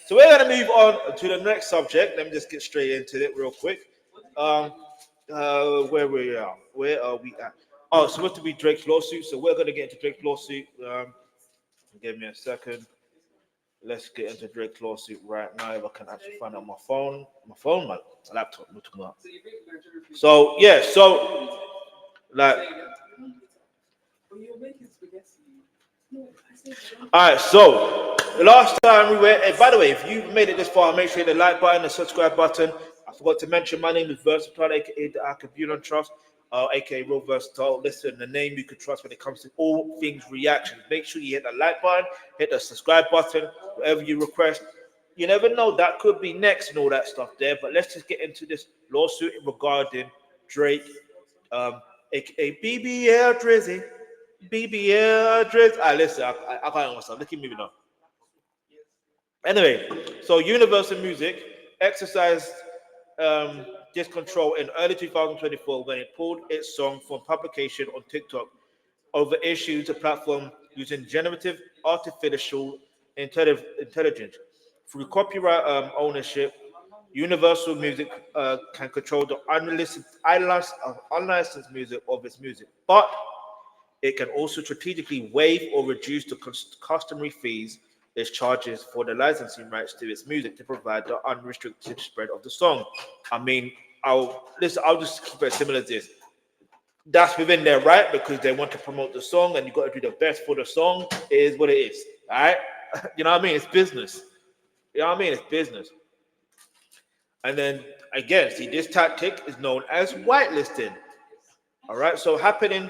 So we're gonna move on to the next subject. Let me just get straight into it real quick. Um, where are we at? Oh, it's supposed to be Drake's lawsuit. So we're gonna get into Drake's lawsuit. Give me a second. Let's get into Drake's lawsuit right now. If I can actually find out my laptop. So yeah, so like, all right. So the last time we were, and by the way, if you made it this far, make sure you hit the like button, the subscribe button. I forgot to mention my name is Versatile, aka the Alkebulan Trust, aka RealVersatile. Listen, the name you can trust when it comes to all things reactions. Make sure you hit the like button, hit the subscribe button, whatever you request. You never know, that could be next and all that stuff there. But let's just get into this lawsuit regarding Drake, um, aka BBL Drizzy. BBL Drizzy. Listen, I can't myself. Let's keep moving on. Anyway, so Universal Music exercised um, this control in early 2024 when it pulled its song from publication on TikTok over issues the platform using generative artificial intelligence. Through copyright ownership, Universal Music can control the unlicensed music of its music, but it can also strategically waive or reduce the customary fees it charges for the licensing rights to its music to provide the unrestricted spread of the song. I mean, I'll just keep it similar to this. That's within their right because they want to promote the song and you got to do the best for the song. It is what it is. All right. You know what I mean? It's business. You know what I mean? It's business. And then again, see, this tactic is known as whitelisting. All right. So happens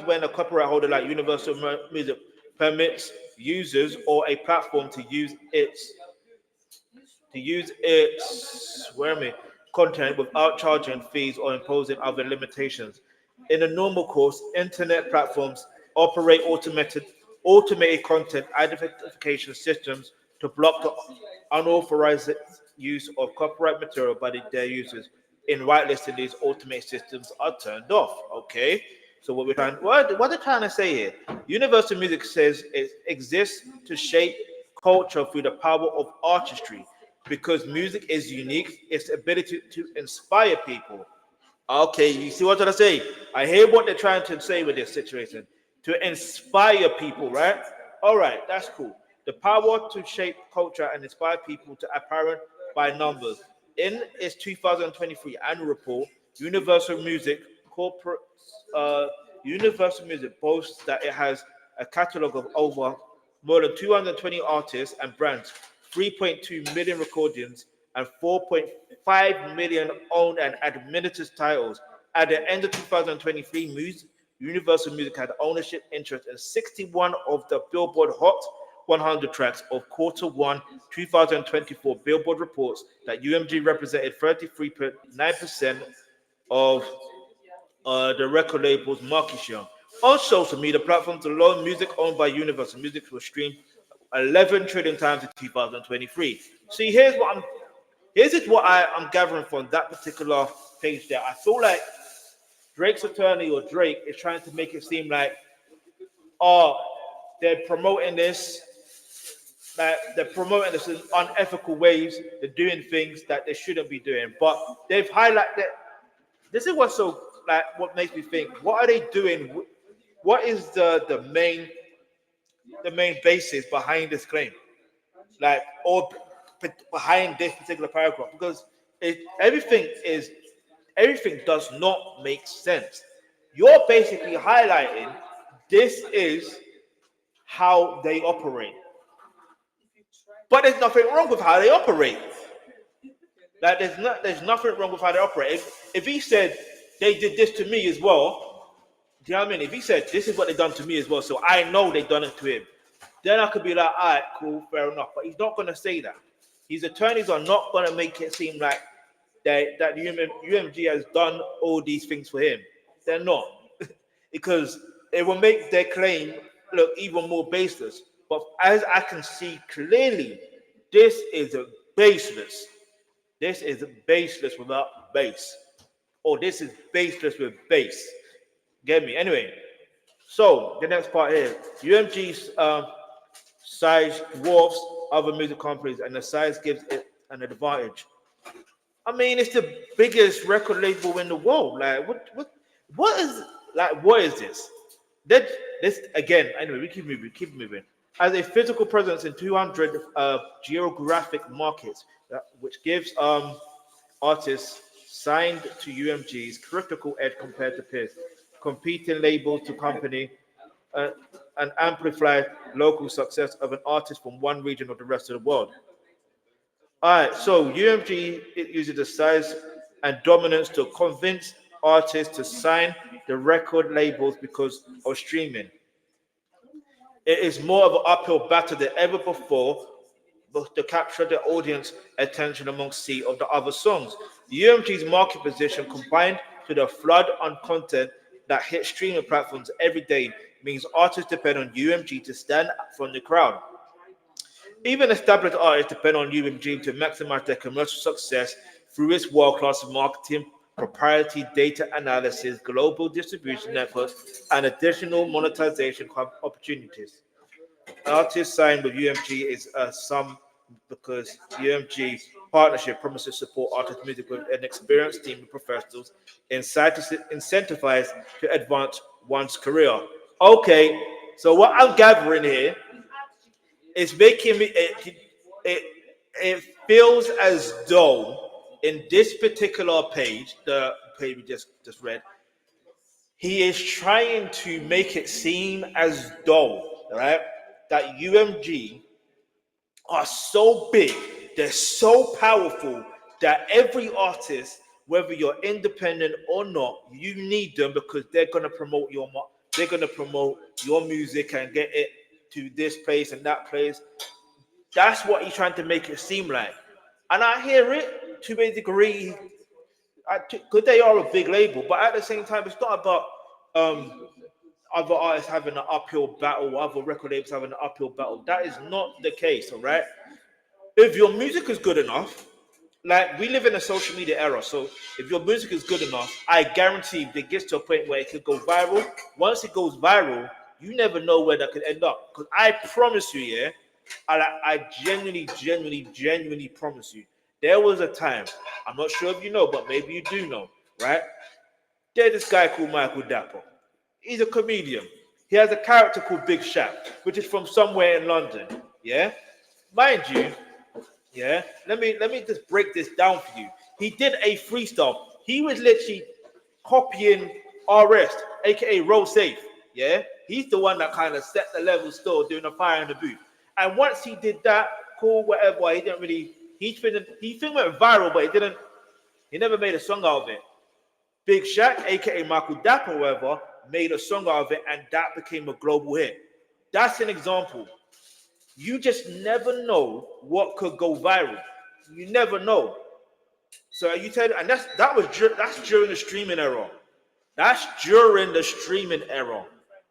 when a copyright holder like Universal Music permits users or a platform to use its content without charging fees or imposing other limitations. In the normal course, internet platforms operate automated content identification systems to block the unauthorized use of copyright material by their users. In whitelisting, these automated systems are turned off. Okay. So what they're trying to say here, Universal Music says it exists to shape culture through the power of artistry, because music is unique, its ability to inspire people. Okay, you see what I'm trying to say? I hear what they're trying to say with this situation. To inspire people, right? All right, that's cool. The power to shape culture and inspire people to apparent by numbers. In its 2023 annual report, Universal Music Corporate uh, Universal Music boasts that it has a catalog of over more than 220 artists and brands, 3.2 million recordings, and 4.5 million owned and administered titles. At the end of 2023, Universal Music had ownership interest in 61 of the Billboard Hot 100 tracks of quarter one 2024. Billboard reports that UMG represented 33.9% of the record label's market share. On social media platforms alone, music owned by Universal Music was streamed 11 trillion times in 2023. See, here's what I'm gathering from that particular page there. I feel like Drake's attorney or Drake is trying to make it seem like, oh, they're promoting this, that they're promoting this in unethical ways. They're doing things that they shouldn't be doing. But they've highlighted. This is what's so like what makes me think. What are they doing? What is the main basis behind this claim? Like, or behind this particular paragraph? Because everything does not make sense. You're basically highlighting this is how they operate, but there's nothing wrong with how they operate. Like there's nothing wrong with how they operate. If he said they did this to me as well, do you know what I mean? If he said this is what they done to me as well, so I know they done it to him, then I could be like, all right, cool, fair enough. But he's not gonna say that. His attorneys are not gonna make it seem like that UMG has done all these things for him. They're not, because it will make their claim look even more baseless. But as I can see clearly, this is a baseless. This is baseless without base. Or this is baseless with base. Get me? Anyway, so the next part here. UMG's Size dwarfs other music companies, and the size gives it an advantage. I mean, it's the biggest record label in the world. Like, what is what is this? That this again. Anyway, we keep moving. Keep moving. As a physical presence in 200 geographic markets, which gives artists signed to UMG's critical edge compared to peers, competing labels to company, uh, and amplify local success of an artist from one region or the rest of the world. All right, so UMG it uses the size and dominance to convince artists to sign the record labels because of streaming. It is more of an uphill battle than ever before but to capture the audience attention amongst sea of the other songs. UMG's market position combined to the flood on content that hits streaming platforms every day means artists depend on UMG to stand out from the crowd. Even established artists depend on UMG to maximize their commercial success through its world-class marketing, proprietary data analysis, global distribution networks, and additional monetization opportunities. Artists signed with UMG is some because UMG partnership promises to support artist music with an experienced team of professionals incentivized to advance one's career. Okay, so what I'm gathering here is making me it, it feels as though in this particular page, the page we just read, he is trying to make it seem as though, right, that UMG are so big, they're so powerful that every artist, whether you're independent or not, you need them because they're gonna promote they're gonna promote your music and get it to this place and that place. That's what he's trying to make it seem like, and I hear it to a degree. Because they are a big label, but at the same time, it's not about um, other artists having an uphill battle, other record labels having an uphill battle. That is not the case, all right? If your music is good enough, like we live in a social media era, so if your music is good enough, I guarantee if it gets to a point where it could go viral. Once it goes viral, you never know where that could end up. Because I promise you, yeah, I genuinely promise you, there was a time, I'm not sure if you know, but maybe you do know, right? There's this guy called Michael Dapper. He's a comedian. He has a character called Big Shaq, which is from somewhere in London. Yeah, mind you, yeah. Let me just break this down for you. He did a freestyle. He was literally copying RS, aka Roll Safe. Yeah, he's the one that kind of set the level still doing the fire in the booth. And once he did that, cool, whatever. He didn't really. He think went viral, but he didn't. He never made a song out of it. Big Shaq, aka Michael Dapper, however, made a song out of it, and that became a global hit. That's an example. You just never know what could go viral. You never know. So you tell, and that's during the streaming era. That's during the streaming era.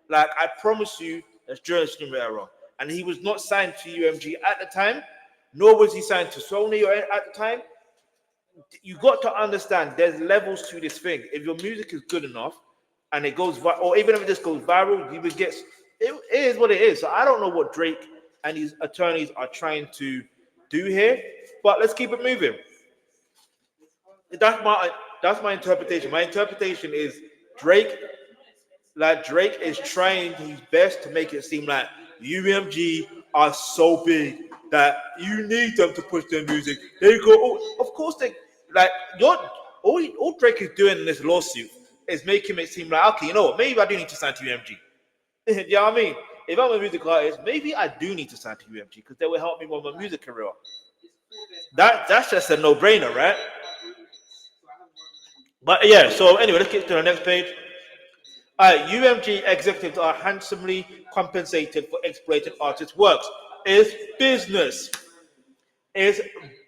Like I promise you, that's during the streaming era. And he was not signed to UMG at the time, nor was he signed to Sony at the time. You got to understand there's levels to this thing. If your music is good enough and it goes or even if it just goes viral, you would get it is what it is. So I don't know what Drake and his attorneys are trying to do here, but let's keep it moving. That's my interpretation. My interpretation is Drake, like Drake is trying his best to make it seem like UMG are so big that you need them to push their music. They go, oh, of course they like your all Drake is doing in this lawsuit is making it seem like okay, you know what, maybe I do need to sign to UMG. You know what I mean? If I'm a music artist, maybe I do need to sign to UMG because they will help me with my music career. That's just a no-brainer, right? But yeah, so anyway, let's get to the next page. UMG executives are handsomely compensated for exploiting artists' works. It's business. It's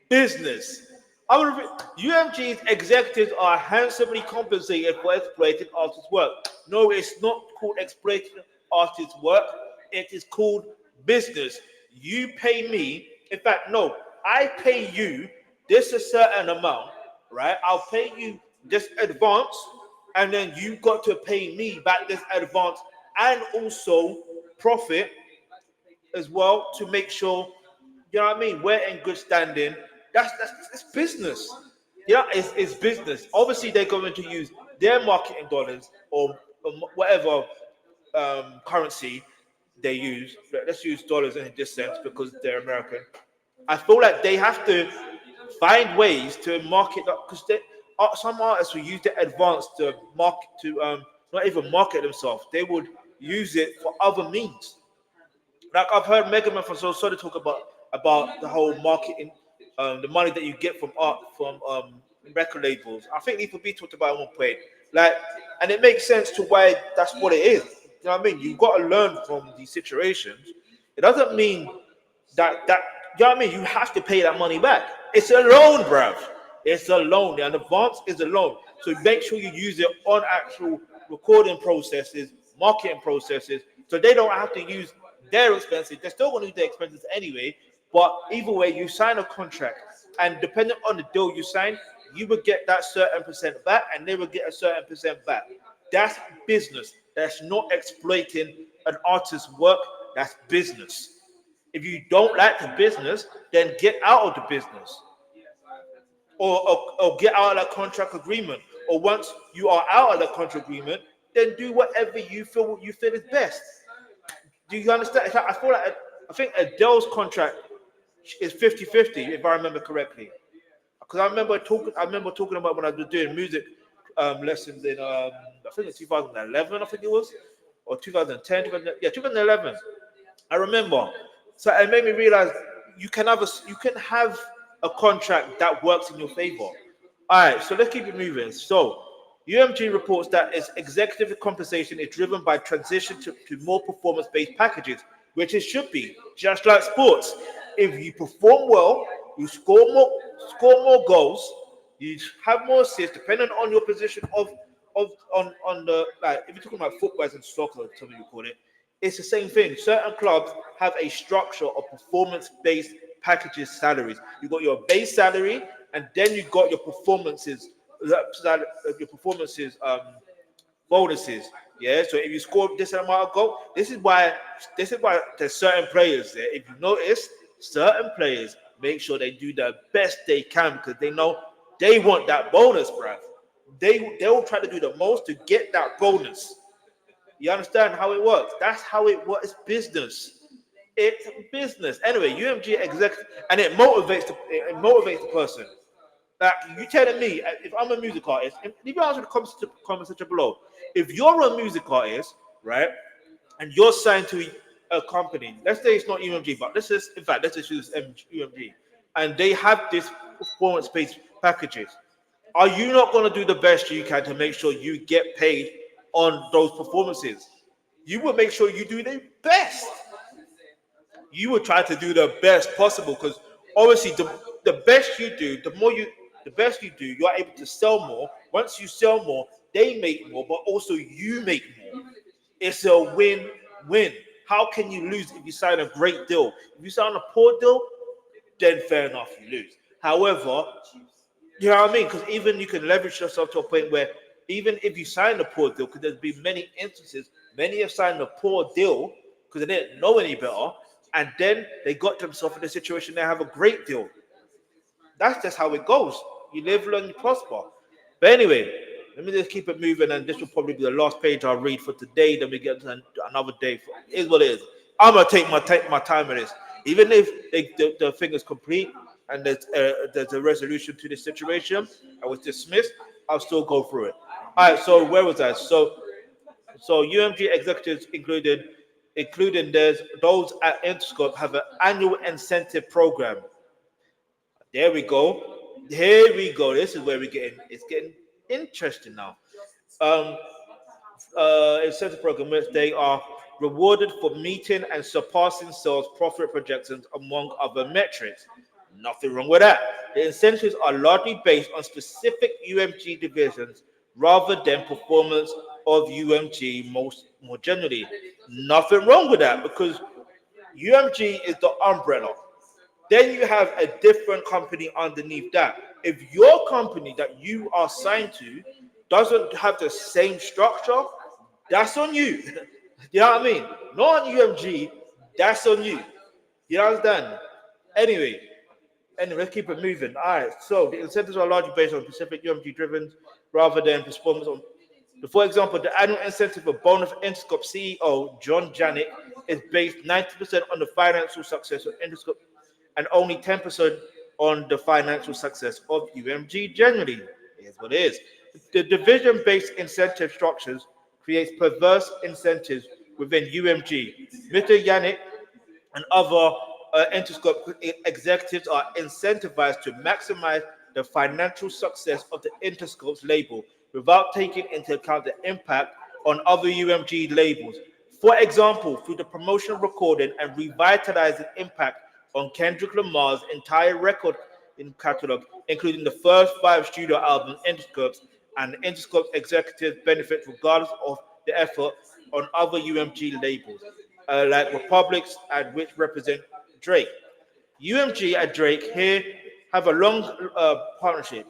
business. UMG's executives are handsomely compensated for exploiting artists' work. No, it's not called exploiting artists' work. It is called business. You pay me. In fact, no, I pay you this a certain amount, right? I'll pay you this advance, and then you got to pay me back this advance and also profit as well to make sure, you know what I mean, we're in good standing. That's it's business. Yeah, it's business. Obviously, they're going to use their marketing dollars or whatever currency they use. Let's use dollars in this sense because they're American. I feel like they have to find ways to market that because some artists will use the advance to market to not even market themselves. They would use it for other means. Like I've heard Megaman from So Sorry talk about the whole marketing, the money that you get from art from record labels. I think Lethal B talked about it at one point. Like, and it makes sense to why that's what it is. You know what I mean? You've got to learn from these situations. It doesn't mean that you know what I mean. You have to pay that money back. It's a loan, bruv. It's a loan. An advance is a loan. So make sure you use it on actual recording processes, marketing processes, so they don't have to use their expenses. They're still going to use their expenses anyway. But either way, you sign a contract, and depending on the deal you sign, you will get that certain percent back, and they will get a certain percent back. That's business. That's not exploiting an artist's work. That's business. If you don't like the business, then get out of the business, or get out of that contract agreement. Or once you are out of the contract agreement, then do whatever you feel is best. Do you understand? I feel like I think Adele's contract is 50-50, if I remember correctly. Because I remember talking about when I was doing music lessons in I think it's 2011, I think it was, or 2010, 2011. I remember. So it made me realize you can have a contract that works in your favor. All right, so let's keep it moving. So UMG reports that its executive compensation is driven by transition to more performance-based packages, which it should be, just like sports. If you perform well, you score more goals, you have more assists, depending on your position of on the, like if you're talking about football and soccer, something you call it, it's the same thing. Certain clubs have a structure of performance-based packages salaries. You got your base salary, and then you got your performances, bonuses. Yeah. So if you score this amount of goal, this is why there's certain players there. If you notice, certain players make sure they do the best they can because they know they want that bonus, bruv. They will try to do the most to get that bonus. You understand how it works? That's how it works. It's business. It's business. Anyway, UMG exec, and it motivates the person. Like you telling me, if I'm a music artist, and leave your answer in the comment section below. If you're a music artist, right, and you're signed to a company, let's say it's not UMG, but let's just use UMG, and they have this performance-based packages. Are you not going to do the best you can to make sure you get paid on those performances? You will make sure you do the best. You will try to do the best possible because obviously the best you do, the best you do, you are able to sell more. Once you sell more, they make more, but also you make more. It's a win-win. How can you lose if you sign a great deal? If you sign a poor deal, then fair enough, you lose. However, you know what I mean? Because even you can leverage yourself to a point where even if you sign a poor deal, because there's been many instances, many have signed a poor deal because they didn't know any better, and then they got themselves in a situation they have a great deal. That's just how it goes. You live, learn, you prosper. But anyway, let me just keep it moving, and this will probably be the last page I'll read for today. Then we get to another day. It is what it is. I'm gonna take my time with this, even if the thing is complete and there's a resolution to this situation. I was dismissed. I'll still go through it. All right. So where was I? So UMG executives including those at Interscope have an annual incentive program. There we go. Here we go. This is where it's getting interesting now. Um, Incentive program which they are rewarded for meeting and surpassing sales profit projections among other metrics. Nothing wrong with that. The incentives are largely based on specific UMG divisions rather than performance of UMG more generally. Nothing wrong with that because UMG is the umbrella. Then you have a different company underneath that. If your company that you are signed to doesn't have the same structure, that's on you. You know what I mean? Not on UMG. That's on you. You understand? Anyway, let's keep it moving. All right. So the incentives are largely based on specific UMG driven rather than performance on. For example, the annual incentive for bonus Interscope CEO John Janet is based 90% on the financial success of Interscope and only 10% on the financial success of UMG generally. Here's what it is. The division-based incentive structures creates perverse incentives within UMG. Mr. Yannick and other Interscope executives are incentivized to maximize the financial success of the Interscope's label without taking into account the impact on other UMG labels. For example, through the promotional recording and revitalizing impact on Kendrick Lamar's entire record in catalog, including the first 5 studio albums, Interscopes, and Interscope executives benefit regardless of the effort on other UMG labels, like Republics, and which represent Drake. UMG and Drake here have a long partnership.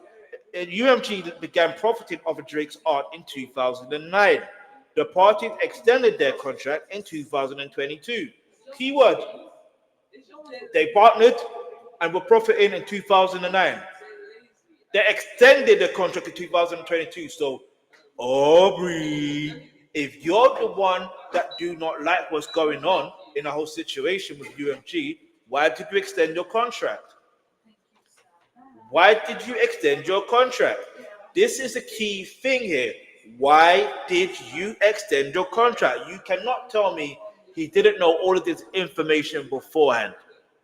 UMG began profiting off Drake's art in 2009. The parties extended their contract in 2022. Keyword, they partnered and were profiting in 2009. They extended the contract in 2022. So, Aubrey, if you're the one that do not like what's going on in the whole situation with UMG, why did you extend your contract? Why did you extend your contract? This is a key thing here. Why did you extend your contract? You cannot tell me he didn't know all of this information beforehand.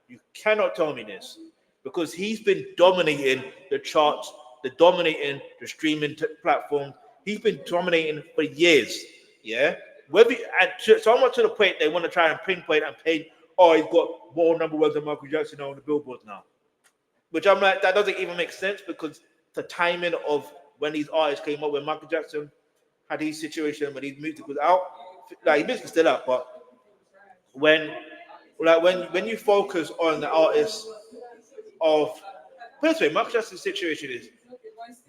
You cannot tell me this because he's been dominating the charts, dominating the streaming platform. He's been dominating for years. Yeah, whether and so much to the point they want to try and pinpoint and paint. Oh, he's got more number ones than Michael Jackson on the billboard now. Which I'm like, that doesn't even make sense because the timing of when these artists came up, when Michael Jackson had his situation, when his music was out, like his music is still out, but when you focus on the artists of personally, Michael Jackson's situation is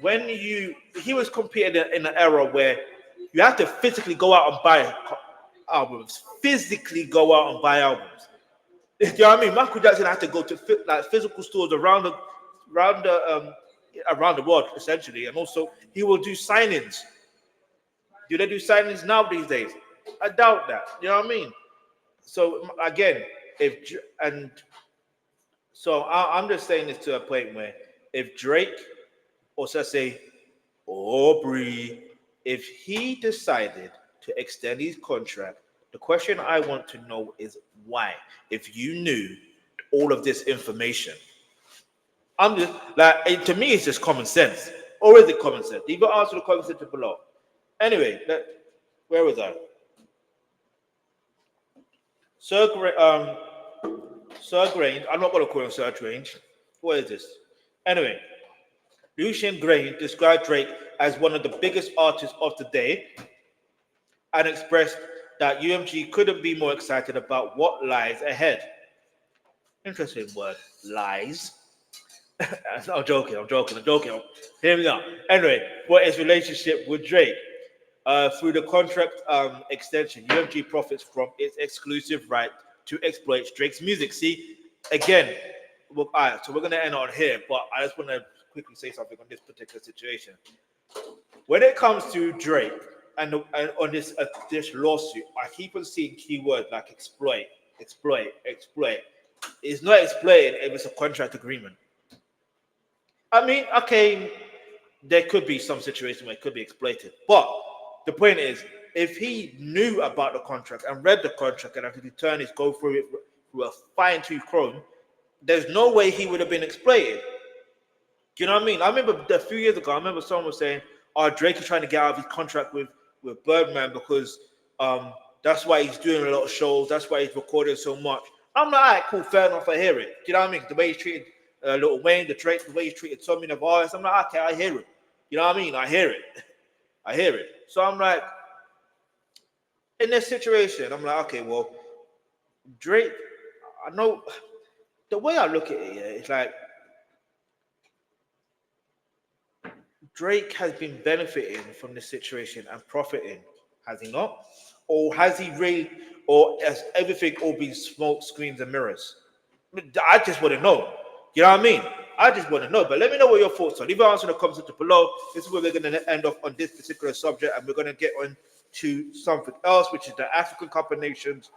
when he was competing in an era where you have to physically go out and buy albums, physically go out and buy albums. You know what I mean? Michael Jackson had to go to physical stores around the world essentially, and also he will do signings. Do they do signings now these days? I doubt that. You know what I mean? So again, I'm just saying this to a point where if Drake or let's say Aubrey, if he decided to extend his contract, the question I want to know is why. If you knew all of this information, I'm just like to me, it's just common sense. Or is it common sense? Leave your answer in the comment section below. Anyway, where was I? Sir Grange. I'm not going to call him Sir Grange. What is this? Anyway, Lucian Grange described Drake as one of the biggest artists of the day and expressed that UMG couldn't be more excited about what lies ahead. Interesting word, lies. I'm joking. Hear me out. Anyway, what is relationship with Drake? Through the contract extension, UMG profits from its exclusive right to exploit Drake's music. See, again, all right, so we're going to end on here, but I just want to quickly say something on this particular situation. When it comes to Drake and on this lawsuit, I keep on seeing keywords like exploit. It's not exploited if it's a contract agreement. I mean, okay, there could be some situation where it could be exploited, but the point is, if he knew about the contract and read the contract and had to go through it through a fine-tooth comb, there's no way he would have been exploited. Do you know what I mean? I remember a few years ago, someone was saying, "Oh, Drake is trying to get out of his contract with Birdman because that's why he's doing a lot of shows. That's why he's recording so much." I'm like, all right, cool, fair enough. I hear it. Do you know what I mean? The way he's treated Lil Wayne, the way he's treated so many of artists. I'm like, okay, I hear it. You know what I mean? I hear it. So I'm like, in this situation, I'm like, okay, well, Drake, I know the way I look at it, yeah, it's like Drake has been benefiting from this situation and profiting, has he not? Or has he really, or has everything all been smoke screens and mirrors? I just want to know. You know what I mean? I just want to know. But let me know what your thoughts are. Leave your answer in the comments below. This is where we're going to end off on this particular subject, and we're going to get on to something else, which is the African Cup of Nations